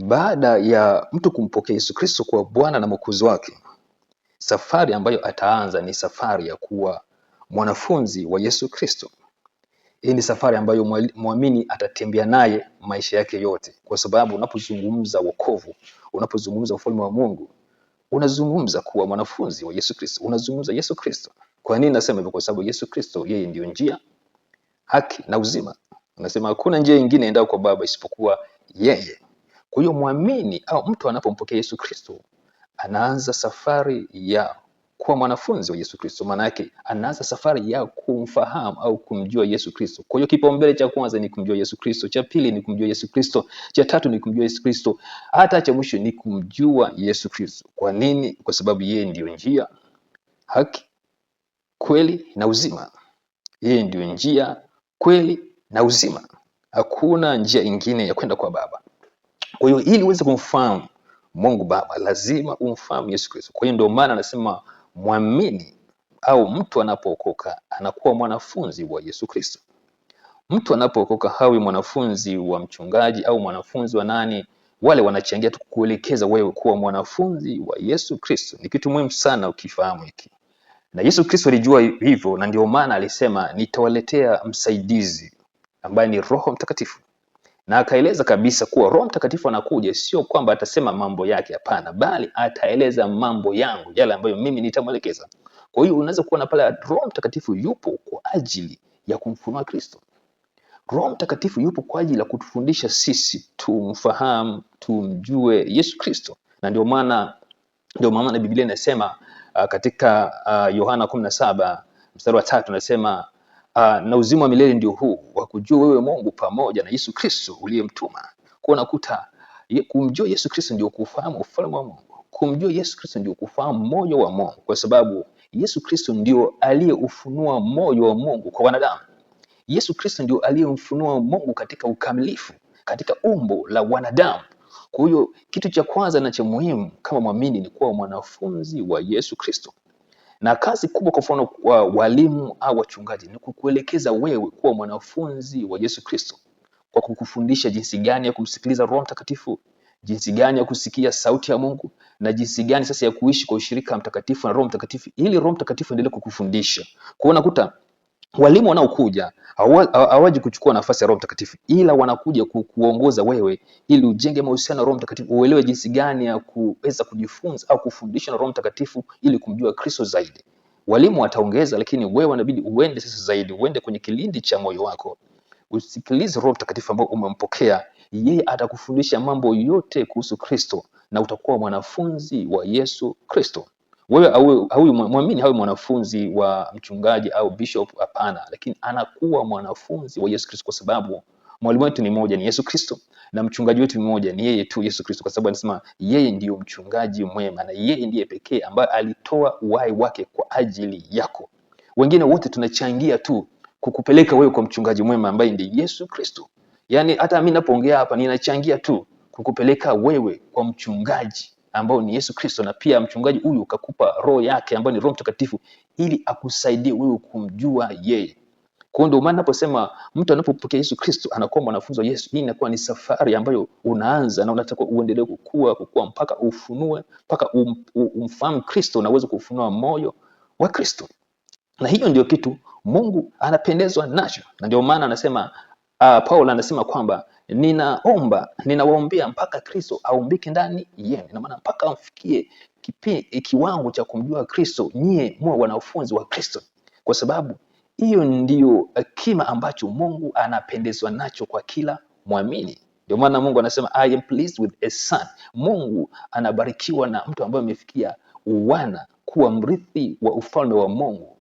Baada ya mtu kumpokea Yesu Kristo kuwa Bwana na Mwokozi wake, safari ambayo ataanza ni safari ya kuwa mwanafunzi wa Yesu Kristo. Hii ni safari ambayo muamini atatembea naye maisha yake yote, kwa sababu unapozungumza wokovu, unapozungumza ufalme wa Mungu, unazungumza kuwa mwanafunzi wa Yesu Kristo, unazungumza Yesu Kristo. Kwa nini nasema hivyo? Kwa sababu Yesu Kristo yeye ndio njia, haki na uzima. Anasema hakuna njia nyingine endao kwa Baba isipokuwa yeye. Kwa hiyo muamini au mtu anapompokea Yesu Kristo anaanza safari ya kuwa mwanafunzi wa Yesu Kristo. Maana yake anaanza safari ya kumfahamu au kumjua Yesu Kristo. Kwa hiyo kipaumbele cha kwanza ni kumjua Yesu Kristo, cha pili ni kumjua Yesu Kristo, cha tatu ni kumjua Yesu Kristo, hata cha mwisho ni kumjua Yesu Kristo. Kwa nini? Kwa sababu yeye ndio njia, haki, kweli na uzima. Yeye ndio njia, kweli na uzima. Hakuna njia ingine ya kwenda kwa Baba. Kwa hiyo ili uweze kumfahamu Mungu Baba lazima umfahamu Yesu Kristo. Kwa hiyo ndio maana anasema muamini au mtu anapookoka anakuwa mwanafunzi wa Yesu Kristo. Mtu anapookoka hawi mwanafunzi wa mchungaji au mwanafunzi wa nani, wale wanachangia tu kuelekeza wewe kuwa mwanafunzi wa Yesu Kristo. Ni kitu muhimu sana ukifahamu hiki. Na Yesu Kristo alijua hivyo, na ndio maana alisema nitawaletea msaidizi ambaye ni Roho Mtakatifu. Na akaeleza kabisa kuwa Roho Mtakatifu anakuja sio kwamba atasema mambo yake, hapana, bali ataeleza mambo yangu, yale ambayo mimi nitamwelekeza. Kwa hiyo unaweza kuona pale Roho Mtakatifu yupo kwa ajili ya kumfunua Kristo. Roho Mtakatifu yupo kwa ajili ya kutufundisha sisi tumfahamu, tumjue Yesu Kristo. Na ndio maana Biblia inasema katika Yohana 17 mstari wa 3 inasema na uzima wa milele ndio huu, wa kujua wewe Mungu pamoja na Yesu Kristo uliyemtuma. Kwa unakuta kumjua Yesu Kristo ndio kufahamu ufalme wa Mungu. Kumjua Yesu Kristo ndio kufahamu moyo wa Mungu, kwa sababu Yesu Kristo ndio aliyeufunua moyo wa Mungu kwa wanadamu. Yesu Kristo ndio aliyemfunua Mungu katika ukamilifu, katika umbo la wanadamu. Kwa hiyo kitu cha kwanza na cha muhimu kama muamini ni kuwa mwanafunzi wa Yesu Kristo. Na kazi kubwa kwa mfano wa walimu au wachungaji ni kukuelekeza wewe kuwa mwanafunzi wa Yesu Kristo, kwa kukufundisha jinsi gani ya kumsikiliza Roho Mtakatifu, jinsi gani ya kusikia sauti ya Mungu, na jinsi gani sasa ya kuishi kwa ushirika mtakatifu na Roho Mtakatifu, ili Roho Mtakatifu endelee kukufundisha. Kwa hiyo unakuta walimu wanaokuja hawaji kuchukua nafasi ya Roho Mtakatifu, ila wanakuja kuongoza wewe ili ujenge mahusiano na Roho Mtakatifu, uelewe jinsi gani ya kuweza kujifunza au kufundishwa na Roho Mtakatifu ili kumjua Kristo zaidi. Walimu wataongeza, lakini wewe unabidi uende sasa zaidi, uende kwenye kilindi cha moyo wako, usikilize Roho Mtakatifu ambao umempokea. Yeye atakufundisha mambo yote kuhusu Kristo na utakuwa mwanafunzi wa Yesu Kristo. Wewe muamini hawi mwanafunzi wa mchungaji au bishop, hapana, lakini anakuwa mwanafunzi wa Yesu Kristo, kwa sababu mwalimu wetu ni mmoja, ni Yesu Kristo, na mchungaji wetu ni mmoja, ni yeye tu Yesu Kristo, kwa sababu anasema yeye ndiyo mchungaji mwema na yeye ndiye pekee ambaye alitoa uhai wake kwa ajili yako. Wengine wote tunachangia tu kukupeleka wewe kwa mchungaji mwema ambaye ndiye Yesu Kristo. Yaani hata mimi ninapoongea hapa ninachangia tu kukupeleka wewe kwa mchungaji ambao ni Yesu Kristo, na pia mchungaji huyu kakupa roho yake ambayo ni Roho Mtakatifu ili akusaidie wewe kumjua yeye. Kwa ndio maana naposema mtu anapopokea Yesu Kristo anakuwa mwanafunzi wa Yesu, hii inakuwa ni safari ambayo unaanza na unataka uendelee kukua mpaka ufunue, mpaka umfahamu Kristo na uweze kufunua moyo wa Kristo. Na hiyo ndio kitu Mungu anapendezwa nacho. Na ndio maana anasema Paul anasema kwamba ninawaombea mpaka Kristo aumbike ndani yenu. Ina maana mpaka amfikie kiwango cha kumjua Kristo, nyie muwe wanafunzi wa Kristo, kwa sababu hiyo ndio kima ambacho Mungu anapendezwa nacho kwa kila muamini. Ndio maana Mungu anasema I am pleased with a son. Mungu anabarikiwa na mtu ambaye amefikia uwana, kuwa mrithi wa ufalme wa Mungu.